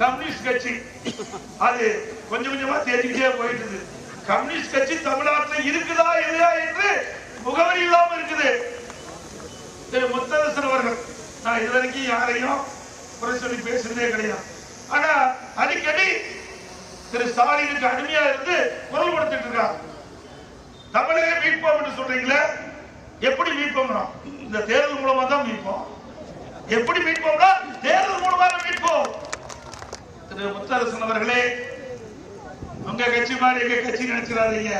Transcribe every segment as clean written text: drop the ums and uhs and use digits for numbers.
Communist கட்சி அது கொஞ்சம் கொஞ்சமா தேடிக்கிட்டே போயிட்டு. கம்யூனிஸ்ட் கட்சி தமிழ்நாட்டில் இருக்குதா இல்லையா என்று முகவரி இல்லாம இருக்குது. திரு முத்தரசன் அவர்கள், நான் இதுவரைக்கும் யாரையும் குறை சொல்லி பேசுறதே கிடையாது. ஆனா அடிக்கடி திரு ஸ்டாலினுக்கு அடிமையா இருந்து குரல் கொடுத்துட்டு இருக்கார். தமிழக மீட்போம் என்று சொல்றீங்களே, எப்படி மீட்போம்? இந்த தேர்தல் மூலமா தான் மீட்போம். எப்படி மீட்போம்னா தேர்தல் மூலமாக மீட்போம். திரு முத்தரசன் அவர்களே, உங்க கட்சி மாதிரி எங்க கட்சி நினைச்சிடாதீங்க.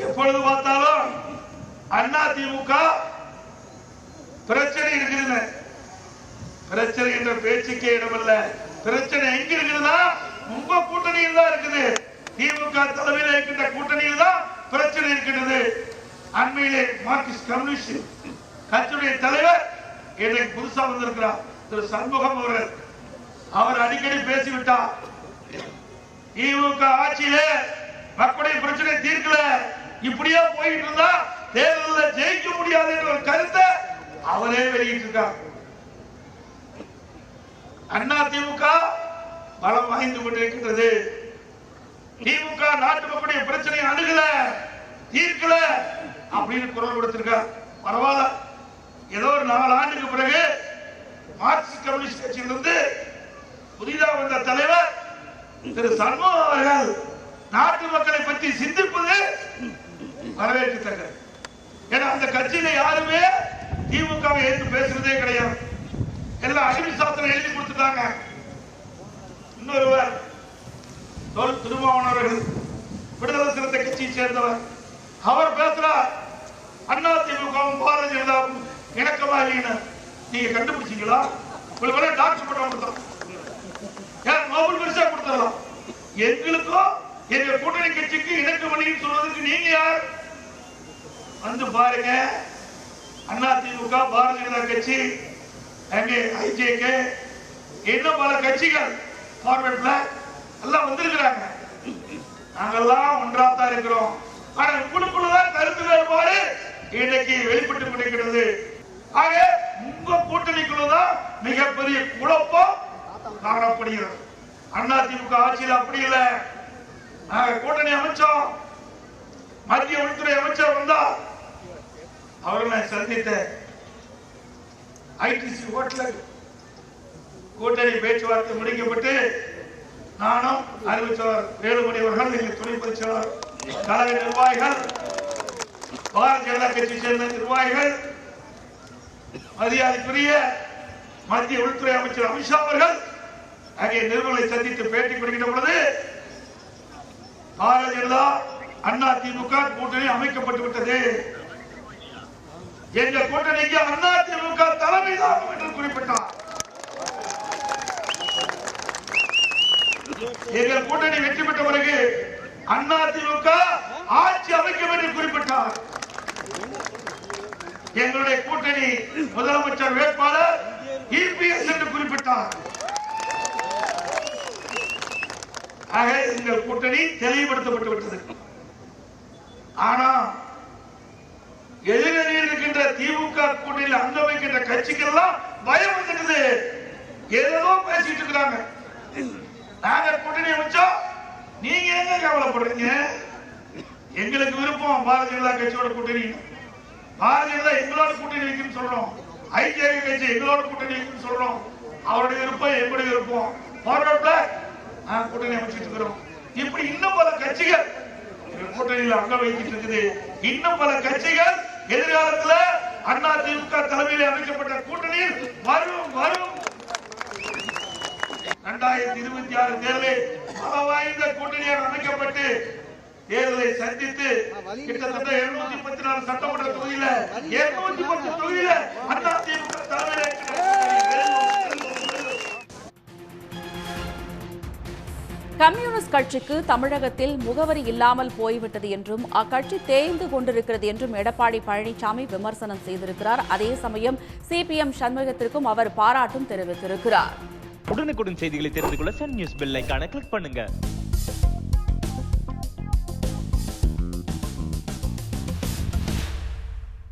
எப்பொழுது பார்த்தாலும் அண்ணா திமுக பிரச்சனை இருக்குதுன்னு, பிரச்சனை என்ற பேச்சுக்கே இடமல்ல. பிரச்சனை எங்க இருக்குதுன்னா உங்க கூட்டணியில் தான் இருக்குது. திமுக தலைமையில் இருக்கின்ற கூட்டணியில் தான் பிரச்சனை இருக்கின்றது. அண்மையிலே மார்க்சிஸ்ட் கம்யூனிஸ்ட் கட்சியுடைய தலைவர் இன்றைக்கு புதுசா வந்திருக்கிறார் திரு சண்முகம் அவர்கள். அவர் அடிக்கடி பேசிவிட்டார், திமுக ஆட்சியிலே மக்களுடைய பிரச்சனை தீர்க்கல, இப்படியே போயிட்டு இருந்தா தேர்தலில் ஜெயிக்க முடியாது என்ற ஒரு கருத்தை அவரே வெளியிட்டிருக்கார். அண்ணா திமுக பலம் வாய்ந்து கொண்டிருக்கின்றது. திமுக நாட்டு மக்களுடைய பிரச்சனையை அணுகல, தீர்க்கல அப்படின்னு குரல் கொடுத்திருக்கார். பரவாயில்ல, ஏதோ ஒரு 4 ஆண்டுக்கு பிறகு மார்க்சிஸ்ட் கம்யூனிஸ்ட் கட்சியிலிருந்து புதிதாக வந்த தலைவர் திரு சண்முகம் அவர்கள் நாட்டு மக்களை பற்றி சிந்திப்பது வரவேற்கத்தக்கது. ஏன்னா அந்த கட்சியில யாருமே திமுகவை ஏற்று பேசுறதே கிடையாது. எல்லாம் அடிமை சாத்திரம் எழுதி கொடுத்துட்டாங்க. இன்னொருவர் திருமாவளவன் அவர்கள் விடுதலை சிறுத்தை கட்சியை சேர்ந்தவர், அவர் பேசுறார், அண்ணா திமுகவும் பாரதிய ஜனதாவும் இணக்கமாக நீங்க கண்டுபிடிச்சீங்களா? உங்களுக்கு டாக்டர் பட்டம் கொடுத்தோம், நோபல் பரிசா கொடுத்துடலாம். எங்களுக்கும் எங்க கூட்டணி கட்சிக்கு இணக்கம் பண்ணின்னு சொல்றதுக்கு நீங்க யார்? வந்து பாருங்க, அண்ணா திமுக, பாரதிய ஜனதா கட்சி, ஐஜேகே, இன்னும் பல கட்சிகள் ஃபார்வர்ட் பிளாக் எல்லாம் வந்திருக்கிறாங்க. நாங்கெல்லாம் ஒன்றாத்தான் இருக்கிறோம். ஆனா குழுக்குள்ளதான் கருத்து வேறுபாடு இன்னைக்கு வெளிப்பட்டு கொண்டிருக்கிறது. ஆக உங்க கூட்டணிக்குள்ளதான் மிகப்பெரிய குழப்பம் காணப்படுகிறது. அண்ணா திமுக ஆட்சியில் அப்படி இல்லை. நாங்க கூட்டணி அமைச்சோம், மத்திய உள்துறை அமைச்சர் வந்தா அவர்களை சந்தித்த ஐடிசி ஹோட்டல் கூட்டணி பேச்சுவார்த்தை முடிக்கப்பட்டு நானும் அறிவிச்சவர் வேலுமணி அவர்கள், எங்கள் துணை பொதுச்செயலாளர், கழக நிர்வாகிகள், பாரதிய ஜனதா கட்சி சேர்ந்த நிர்வாகிகள், மரியாதைக்குரிய மத்திய உள்துறை அமைச்சர் அமித்ஷா அவர்கள் அங்கே நிறுவனங்களை சந்தித்து பேட்டி கொடுக்கின்ற பொழுது பாரதிய ஜனதா அண்ணா திமுக கூட்டணி அமைக்கப்பட்டு விட்டது, எங்க கூட்டணிக்கு அண்ணா திமுக தலைமைதான் என்று குறிப்பிட்டார். எங்கள் கூட்டணி வெற்றி பெற்ற பிறகு அண்ணா திமுக ஆட்சி அமைக்கும் என்று குறிப்பிட்டார். எங்களுடைய கூட்டணி முதலமைச்சர் வேட்பாளர் இபிஎஸ் என்று குறிப்பிட்டார். ஆக எங்கள் கூட்டணி தெளிவுபடுத்தப்பட்டு விட்டது. ஆனா எதிரில் இருக்கின்ற திமுக கூட்டணியில் அங்க வைக்கின்ற கட்சிகள் எல்லாம் பயம் வந்துடுது, ஏதோ பேசிட்டு இருக்கிறாங்க. நாங்க கூட்டணி வச்சோம், நீங்க எங்க கவலைப்படுறீங்க? எங்களுக்கு விருப்பம் பாரதிய ஜனதா கட்சியோட கூட்டணி, பாரதிய ஜனதா எங்களோட கூட்டணி வைக்கணும்னு சொல்றோம், ஐஜேகே கட்சி எங்களோட கூட்டணி வைக்கணும்னு சொல்றோம். அவருடைய விருப்பம் எங்களுடைய விருப்பம், கூட்டணி அமைச்சிட்டு இருக்கிறோம். இப்படி இன்னும் பல கட்சிகள் கூட்டணியில் அங்க வைக்கிட்டு இருக்குது. இன்னும் பல கட்சிகள் எதிர்காலத்தில் அண்ணா திமுக தலைமையில் அமைக்கப்பட்ட கூட்டணியில் வரும் வரும் 2026 தேர்தலில் பல வாய்ந்த கூட்டணியாக அமைக்கப்பட்டு தேர்தலை சந்தித்து கிட்டத்தட்ட 234 சட்டமன்ற தொகுதியில 210 தொகுதியில அண்ணா திமுக தலைமையில் கம்யூனிஸ்ட் கட்சிக்கு தமிழகத்தில் முகவரி இல்லாமல் போய்விட்டது என்றும் அக்கட்சி தேய்ந்து கொண்டிருக்கிறது என்றும் எடப்பாடி பழனிசாமி விமர்சனம் செய்திருக்கிறார். அதே சமயம் சிபிஎம் சண்முகத்திற்கும் அவர் பாராட்டும் தெரிவித்திருக்கிறார். உடனுக்குடன் செய்திகளை தெரிந்து கொள்ள சன் நியூஸ் பெல் ஐகானை கிளிக் பண்ணுங்க.